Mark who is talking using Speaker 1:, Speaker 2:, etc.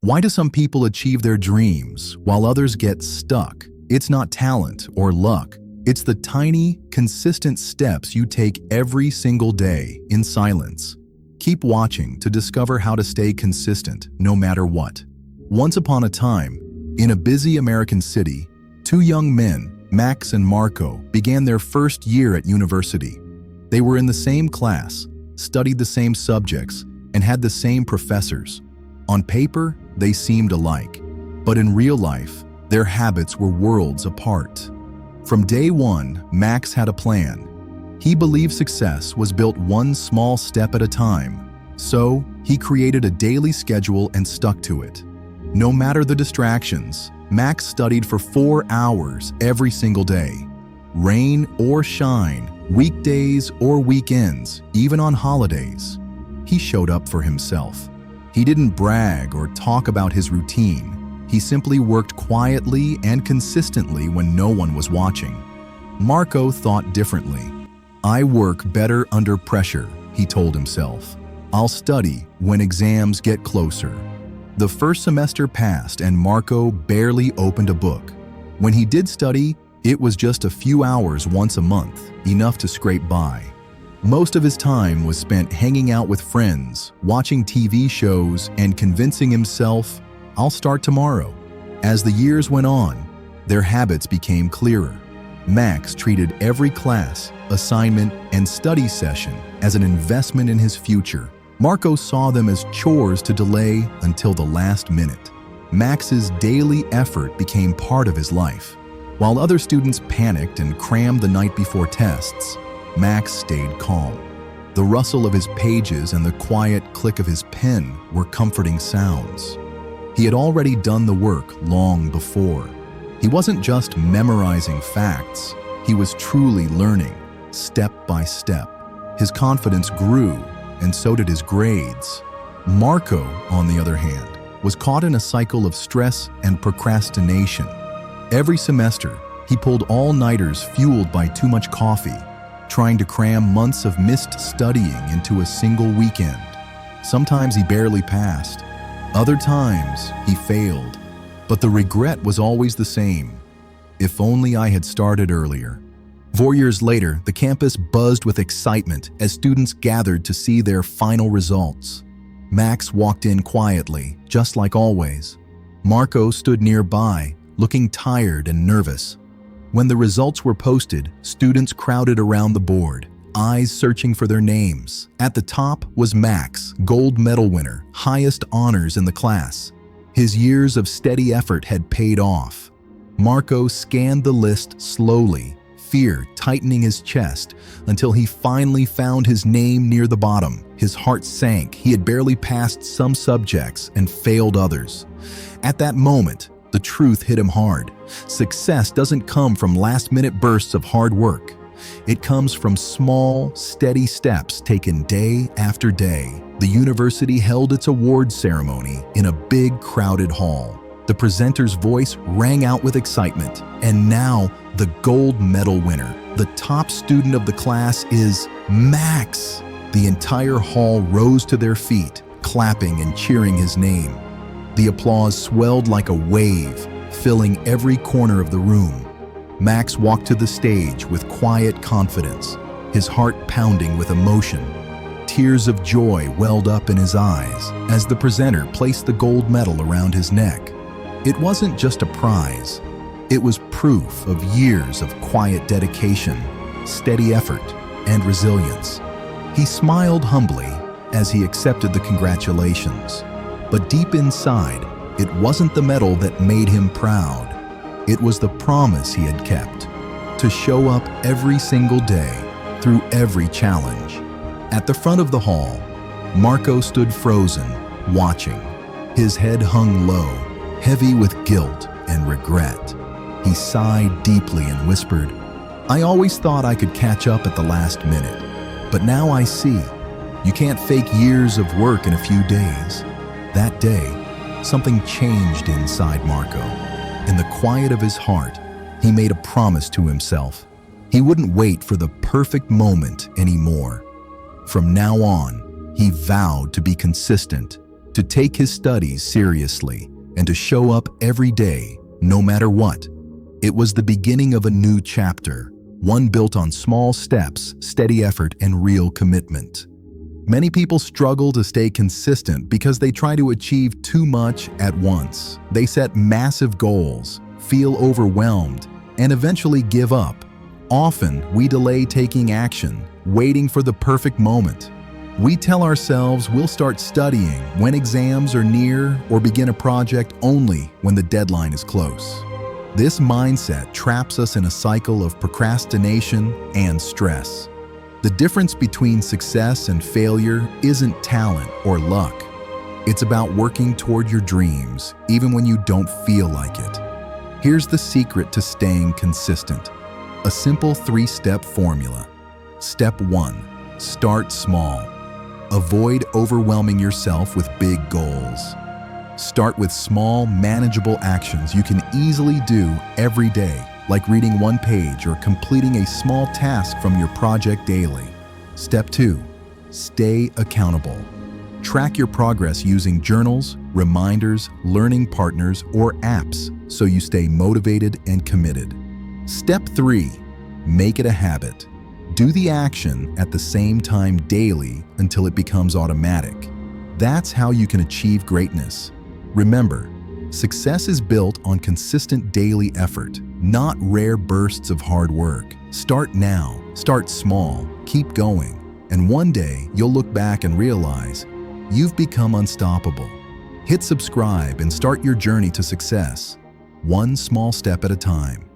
Speaker 1: Why do some people achieve their dreams while others get stuck? It's not talent or luck. It's the tiny, consistent steps you take every single day in silence. Keep watching to discover how to stay consistent no matter what. Once upon a time, in a busy American city, two young men, Max and Marco, began their first year at university. They were in the same class, studied the same subjects, and had the same professors. On paper, they seemed alike, but in real life, their habits were worlds apart. From day one, Max had a plan. He believed success was built one small step at a time, so he created a daily schedule and stuck to it. No matter the distractions, Max studied for 4 hours every single day. Rain or shine, weekdays or weekends, even on holidays. He showed up for himself. He didn't brag or talk about his routine. He simply worked quietly and consistently when no one was watching. Marco thought differently. "I work better under pressure," he told himself. "I'll study when exams get closer." The first semester passed and Marco barely opened a book. When he did study, it was just a few hours once a month, enough to scrape by. Most of his time was spent hanging out with friends, watching TV shows, and convincing himself, "I'll start tomorrow." As the years went on, their habits became clearer. Max treated every class, assignment, and study session as an investment in his future. Marco saw them as chores to delay until the last minute. Max's daily effort became part of his life. While other students panicked and crammed the night before tests, Max stayed calm. The rustle of his pages and the quiet click of his pen were comforting sounds. He had already done the work long before. He wasn't just memorizing facts, he was truly learning, step by step. His confidence grew, and so did his grades. Marco, on the other hand, was caught in a cycle of stress and procrastination. Every semester, he pulled all-nighters fueled by too much coffee, trying to cram months of missed studying into a single weekend. Sometimes he barely passed. Other times, he failed. But the regret was always the same. If only I had started earlier. 4 years later, the campus buzzed with excitement as students gathered to see their final results. Max walked in quietly, just like always. Marco stood nearby, looking tired and nervous. When the results were posted, students crowded around the board, eyes searching for their names. At the top was Max, gold medal winner, highest honors in the class. His years of steady effort had paid off. Marco scanned the list slowly, fear tightening his chest, until he finally found his name near the bottom. His heart sank. He had barely passed some subjects and failed others. At that moment, the truth hit him hard. Success doesn't come from last-minute bursts of hard work. It comes from small, steady steps taken day after day. The university held its awards ceremony in a big, crowded hall. The presenter's voice rang out with excitement. And now, the gold medal winner, the top student of the class, is Max. The entire hall rose to their feet, clapping and cheering his name. The applause swelled like a wave, filling every corner of the room. Max walked to the stage with quiet confidence, his heart pounding with emotion. Tears of joy welled up in his eyes as the presenter placed the gold medal around his neck. It wasn't just a prize. It was proof of years of quiet dedication, steady effort, and resilience. He smiled humbly as he accepted the congratulations. But deep inside, it wasn't the medal that made him proud. It was the promise he had kept, to show up every single day, through every challenge. At the front of the hall, Marco stood frozen, watching. His head hung low, heavy with guilt and regret. He sighed deeply and whispered, "I always thought I could catch up at the last minute, but now I see. You can't fake years of work in a few days." That day, something changed inside Marco. In the quiet of his heart, he made a promise to himself. He wouldn't wait for the perfect moment anymore. From now on, he vowed to be consistent, to take his studies seriously, and to show up every day, no matter what. It was the beginning of a new chapter, one built on small steps, steady effort, and real commitment. Many people struggle to stay consistent because they try to achieve too much at once. They set massive goals, feel overwhelmed, and eventually give up. Often, we delay taking action, waiting for the perfect moment. We tell ourselves we'll start studying when exams are near or begin a project only when the deadline is close. This mindset traps us in a cycle of procrastination and stress. The difference between success and failure isn't talent or luck. It's about working toward your dreams, even when you don't feel like it. Here's the secret to staying consistent. A simple 3-step formula. Step 1. Start small. Avoid overwhelming yourself with big goals. Start with small, manageable actions you can easily do every day, like reading one page or completing a small task from your project daily. Step 2. Stay accountable. Track your progress using journals, reminders, learning partners, or apps so you stay motivated and committed. Step 3. Make it a habit. Do the action at the same time daily until it becomes automatic. That's how you can achieve greatness. Remember, success is built on consistent daily effort, not rare bursts of hard work. Start now, start small, keep going, and one day you'll look back and realize you've become unstoppable. Hit subscribe and start your journey to success, one small step at a time.